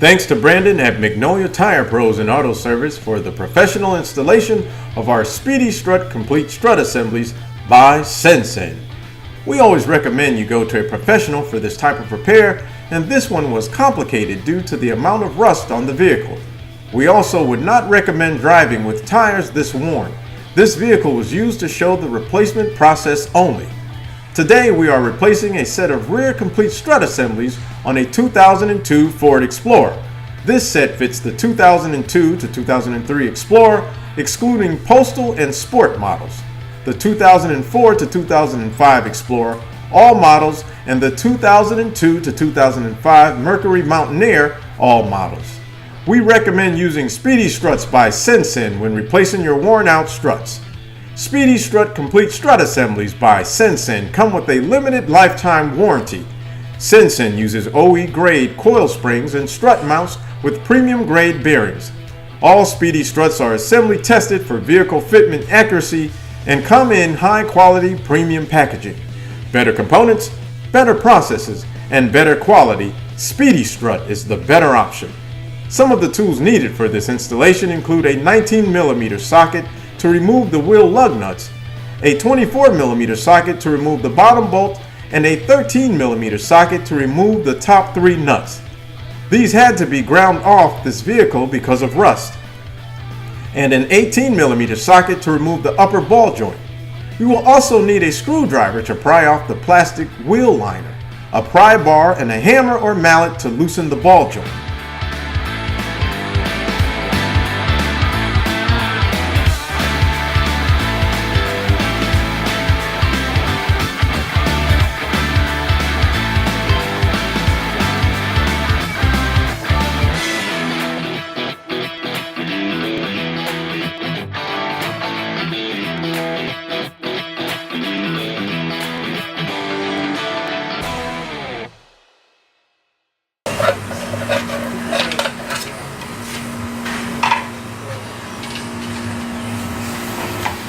Thanks to Brandon at Magnolia Tire Pros and Auto Service for the professional installation of our Speedy Strut Complete Strut Assemblies by Sensen. We always recommend you go to a professional for this type of repair, and this one was complicated due to the amount of rust on the vehicle. We also would not recommend driving with tires this worn. This vehicle was used to show the replacement process only. Today we are replacing a set of rear complete strut assemblies on a 2002 Ford Explorer. This set fits the 2002 to 2003 Explorer, excluding Postal and Sport models, the 2004 to 2005 Explorer, all models, and the 2002 to 2005 Mercury Mountaineer, all models. We recommend using Speedy Struts by Sensen when replacing your worn out struts. Speedy Strut Complete Strut Assemblies by Sensen come with a limited lifetime warranty. Sensen uses OE grade coil springs and strut mounts with premium grade bearings. All Speedy Struts are assembly tested for vehicle fitment accuracy and come in high quality premium packaging. Better components, better processes, and better quality, Speedy Strut is the better option. Some of the tools needed for this installation include a 19mm socket to remove the wheel lug nuts, a 24mm socket to remove the bottom bolt, and a 13mm socket to remove the top 3 nuts. These had to be ground off this vehicle because of rust, and an 18mm socket to remove the upper ball joint. You will also need a screwdriver to pry off the plastic wheel liner, a pry bar, and a hammer or mallet to loosen the ball joint.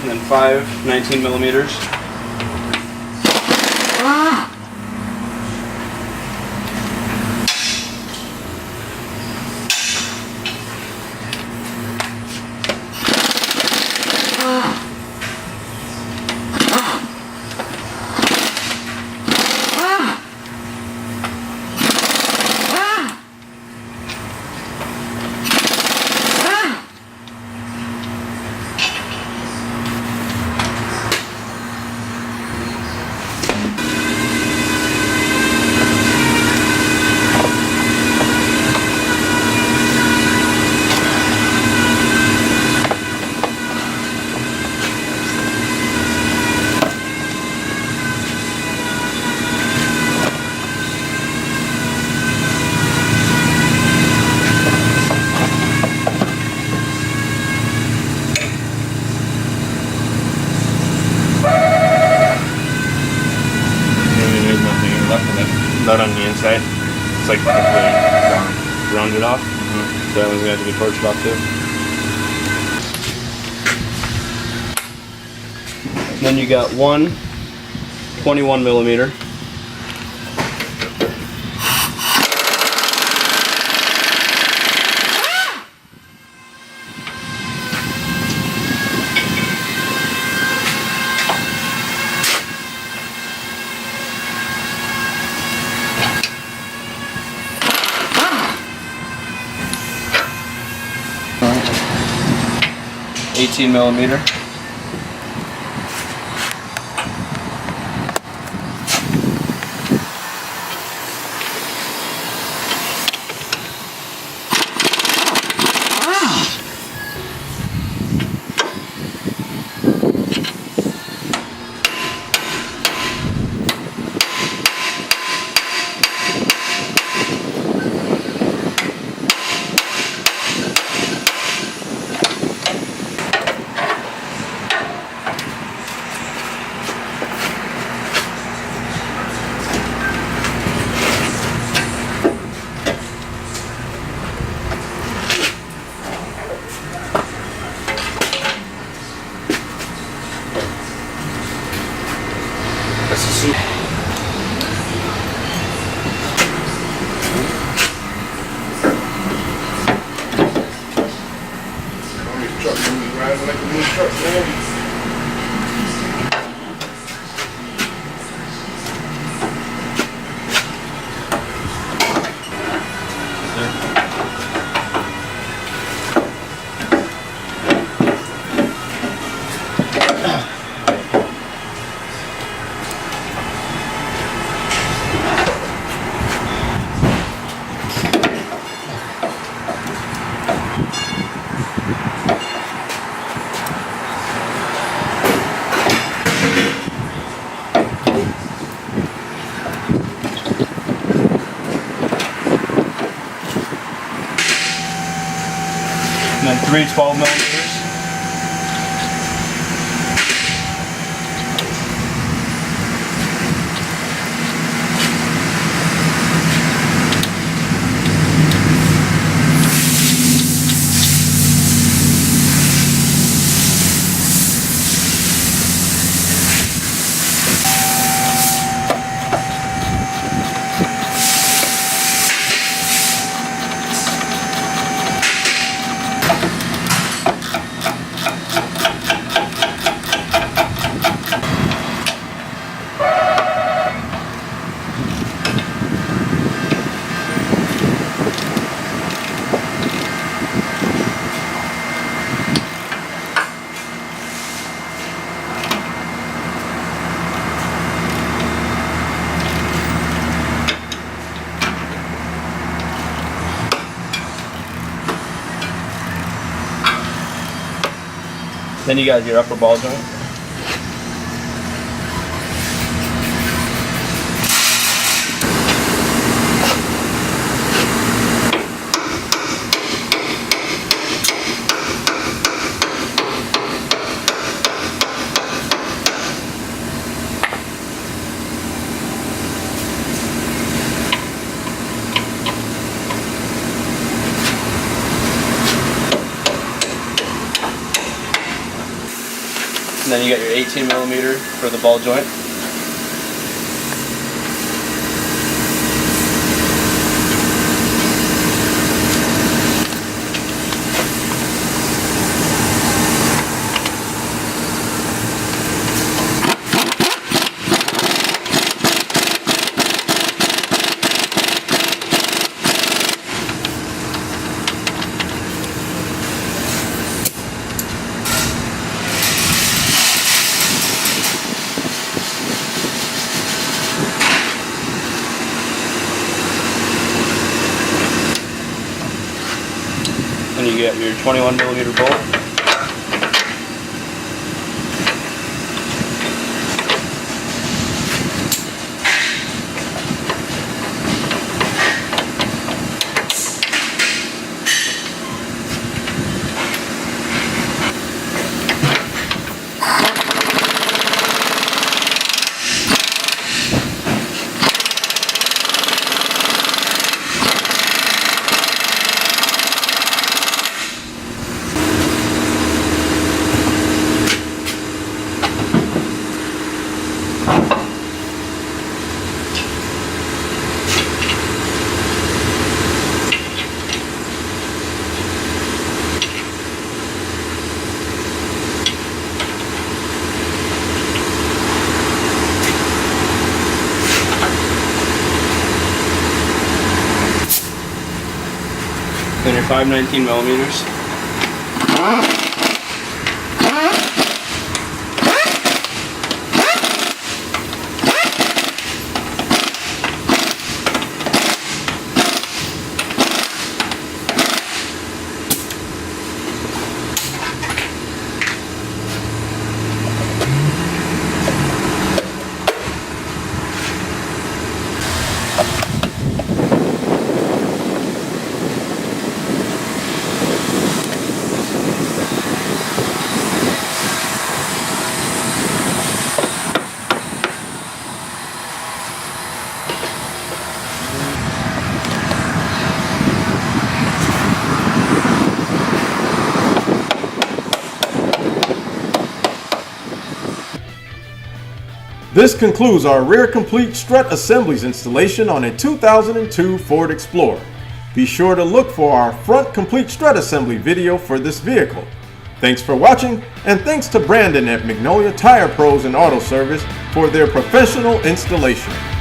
And then 5 19mm. Nut on the inside. It's like completely rounded off. So that one's gonna have to be torched off too. And then you got one 21mm. $18mm. Riding like a little truck, man. And then three 12 millimeters. Then you got your upper ball joint. And then you got your 18 millimeter for the ball joint. And you get your 21 millimeter bolt. Then your 519 millimeters. This concludes our rear complete strut assemblies installation on a 2002 Ford Explorer. Be sure to look for our front complete strut assembly video for this vehicle. Thanks for watching, and thanks to Brandon at Magnolia Tire Pros and Auto Service for their professional installation.